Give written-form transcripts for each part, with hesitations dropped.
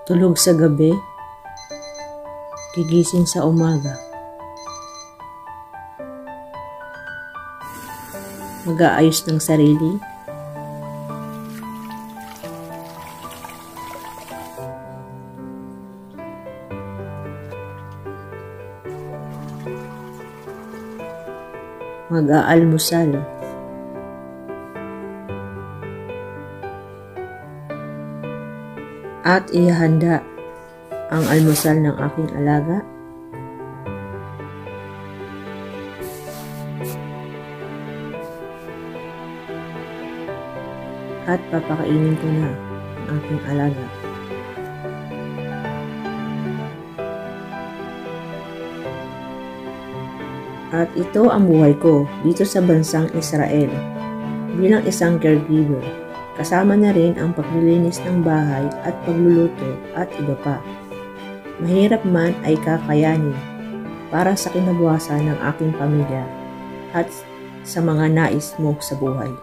Tulog sa gabi, gigising sa umaga. Mag-aayos ng sarili. Mag-aalmusal. At ihanda ang almusal ng aking alaga. At papakainin ko na ang aking alaga. At ito ang buhay ko dito sa bansang Israel bilang isang caregiver. Kasama na rin ang paglilinis ng bahay at pagluluto at iba pa. Mahirap man ay kakayanin para sa kinabukasan ng aking pamilya at sa mga nais mo sa buhay.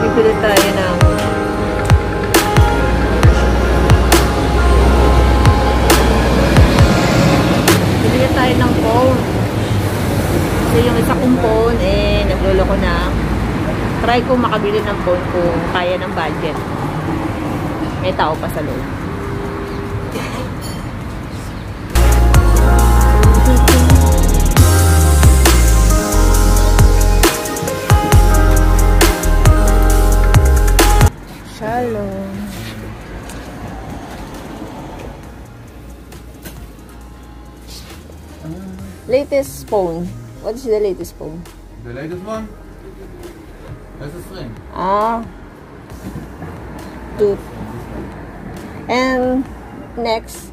Bibili tayo ng phone. So yung isa kong phone, nagluloko na. Try ko makabili ng phone kung kaya ng budget. May tao pa sa loob. Shalom. Latest phone. What is the latest phone? The latest one? That's a string. Two. And next?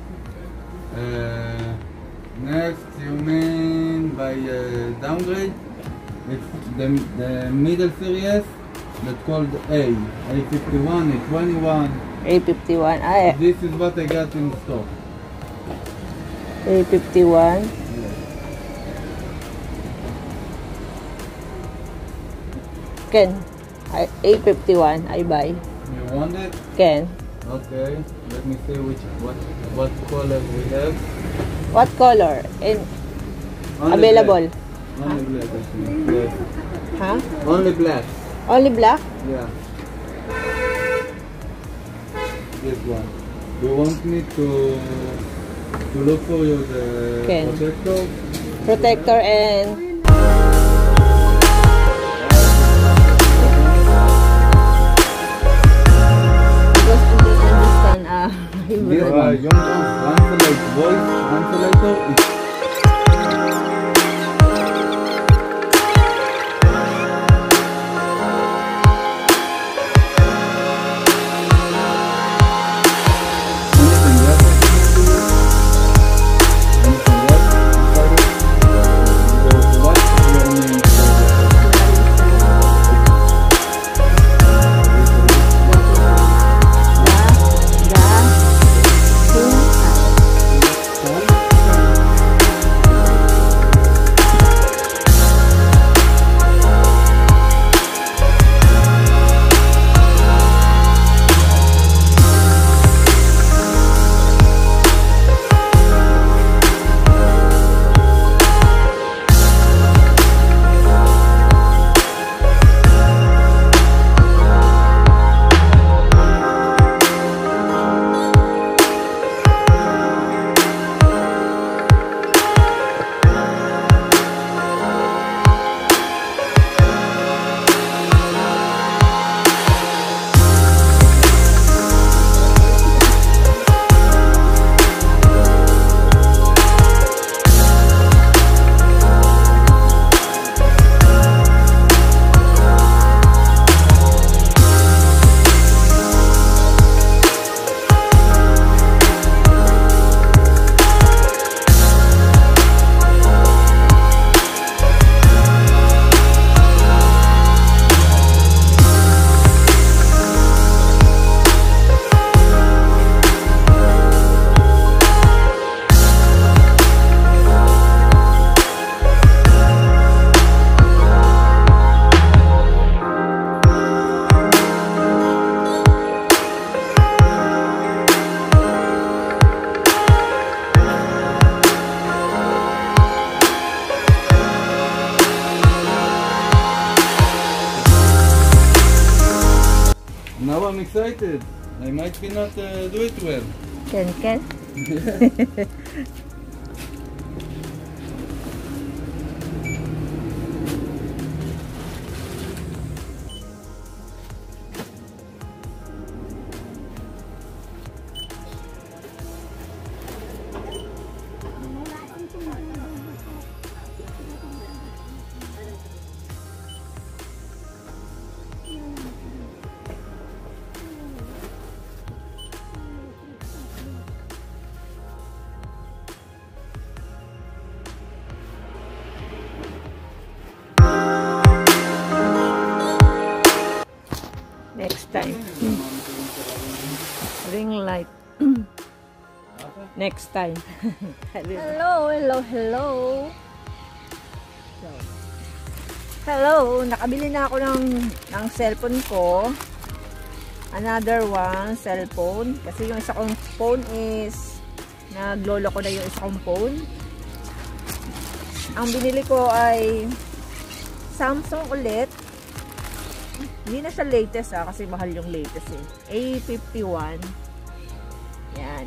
Next, you mean by downgrade? It's the middle series that's called A51, A21. A51. This is what I got in stock. A51. Ken, A51, I buy. You want it? Ken. Okay, let me see what color we have. What color? And Only available? Black. Only black, I think. Yes. Huh? Only black. Only black? Yeah. This one. You want me to look for you the Ken. protector? Protector and yung translate voice translator is excited. I might be not do it well. Ken? Next time. Ring light. Next time. Hello. Hello, nakabili na ako ng cellphone ko. Another one, cellphone. Kasi yung isa kong phone is naglolo ko na yung isa kong phone. Ang binili ko ay Samsung ulit. Hindi na siya latest kasi mahal yung latest A51. Yan.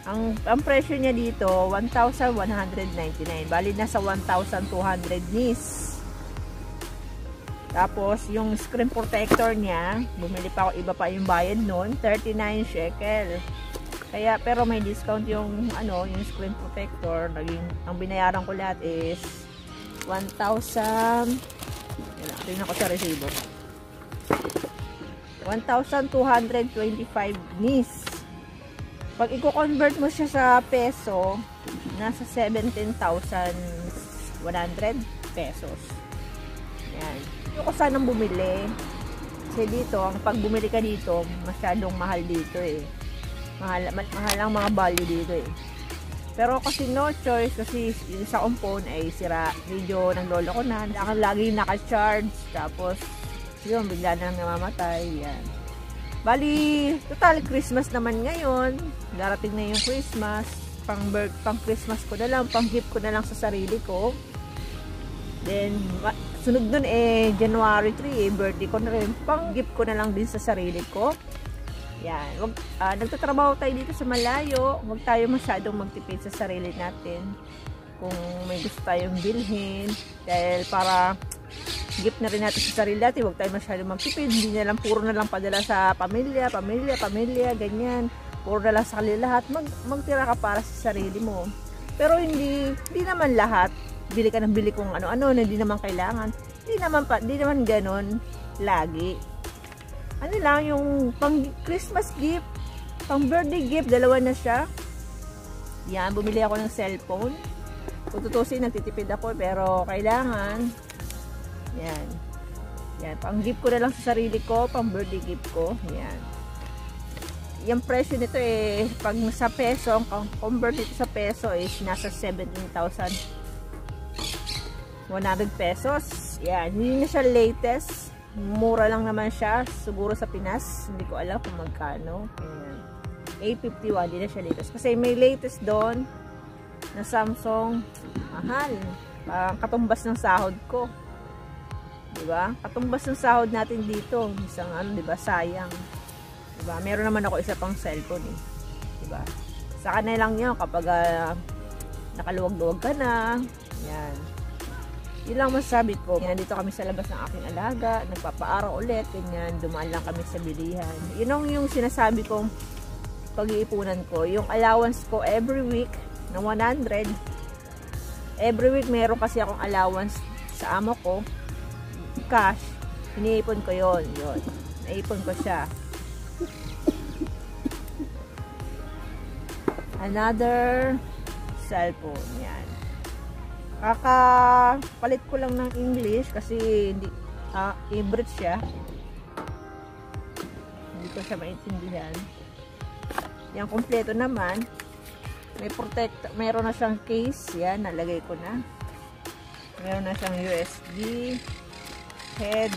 Ang presyo niya dito 1,199. Bali nasa 1,200 nis. Tapos yung screen protector niya, bumili pa ako, iba pa yung bayad noon, 39 shekel. Kaya pero may discount yung yung screen protector. Ang binayaran ko lahat is 1,000. Tingnan ko sa resibo. 1,225 nis. Pag i-convert mo siya sa peso, nasa 17,100 pesos. Yan. Yung ko sanang bumili. Kasi dito, pag bumili ka dito, masyadong mahal dito Mahal ang mga value dito Pero kasi no choice, kasi yung sa phone ay sira. Video ng lolo ko na. Lagi naka-charge. Tapos, yun, bigla na namamatay. Yan. Bali, total Christmas naman ngayon. Darating na yung Christmas. Pang Christmas ko na lang. Pang gift ko na lang sa sarili ko. Then, sunod dun January 3 birthday ko na rin. Pang gift ko na lang din sa sarili ko. Yan. Nagtatrabaho tayo dito sa malayo. Huwag tayo masyadong magtipid sa sarili natin. Kung may gusto tayong bilhin. Dahil para gift na rin natin sa sarili natin. Huwag tayo masyadong magtipid. Hindi na lang, puro na lang padala sa pamilya, ganyan. Puro na lang sa kanila lahat. Magtira ka para sa sarili mo. Pero hindi naman lahat. Bili ka ng bili kung ano-ano na hindi naman kailangan. Hindi naman ganon lagi. Ano lang, yung pang Christmas gift, pang birthday gift, dalawa na siya. Yan, bumili ako ng cellphone. Kung tutusin, nagtitipid ako, pero kailangan. Yan. Yan, pang gift ko na lang sa sarili ko, pang birthday gift ko. Yan. Yung presyo nito pag sa peso, ang convert dito sa peso is nasa 17,100 pesos. Yan, hindi na siya latest. Mura lang naman siya. Siguro sa Pinas. Hindi ko alam kung magkano. Ayan. A51. Hindi na siya latest. Kasi may latest doon na Samsung. Mahal. Parang katumbas ng sahod ko. Diba? Katumbas ng sahod natin dito. Isang diba? Sayang. Diba? Meron naman ako isa pang cellphone Diba? Sa kanila lang yun kapag nakaluwag-luwag ka na. Yan. Yun lang masasabi ko. Nandito kami sa labas ng aking alaga. Nagpapaaraw ulit. Ganyan. Dumaan lang kami sa bilihan. Yun yung sinasabi kong pag-iipunan ko. Yung allowance ko every week na 100. Every week meron kasi akong allowance sa amo ko. Cash. Iniipon ko yun. Naipon ko siya. Another cellphone. Yan. Kakapalit ko lang ng English kasi hindi English siya. Hindi ko siya maintindihan. Yung kompleto naman, meron na siyang case. Yan, nalagay ko na. Meron na siyang USB head.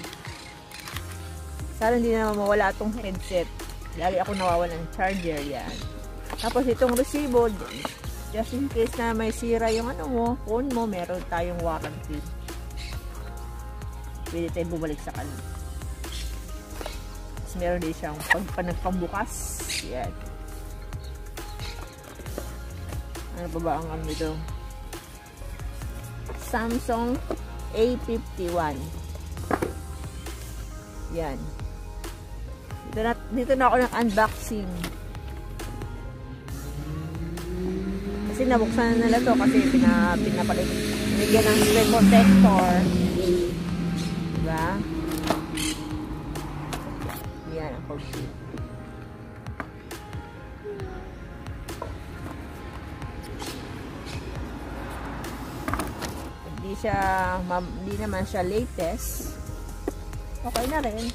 Sana hindi na mawala itong headset. Lagi ako nawawalan ng charger. Yan. Tapos itong resibo, just in case na may sira yung phone mo, meron tayong warranty. Pwede tayong bumalik sa kanila. Tapos meron din siyang pagpambukas. Yan. Ano pa ba ang ano dito? Samsung A51. Yan. Dito na ako nag-unboxing. Kasi nabuksan na nila to kasi pinapalit. Binigyan ng screen protector. Diba? Yan ang pag-shoot. Hindi naman siya latest. Okay na rin.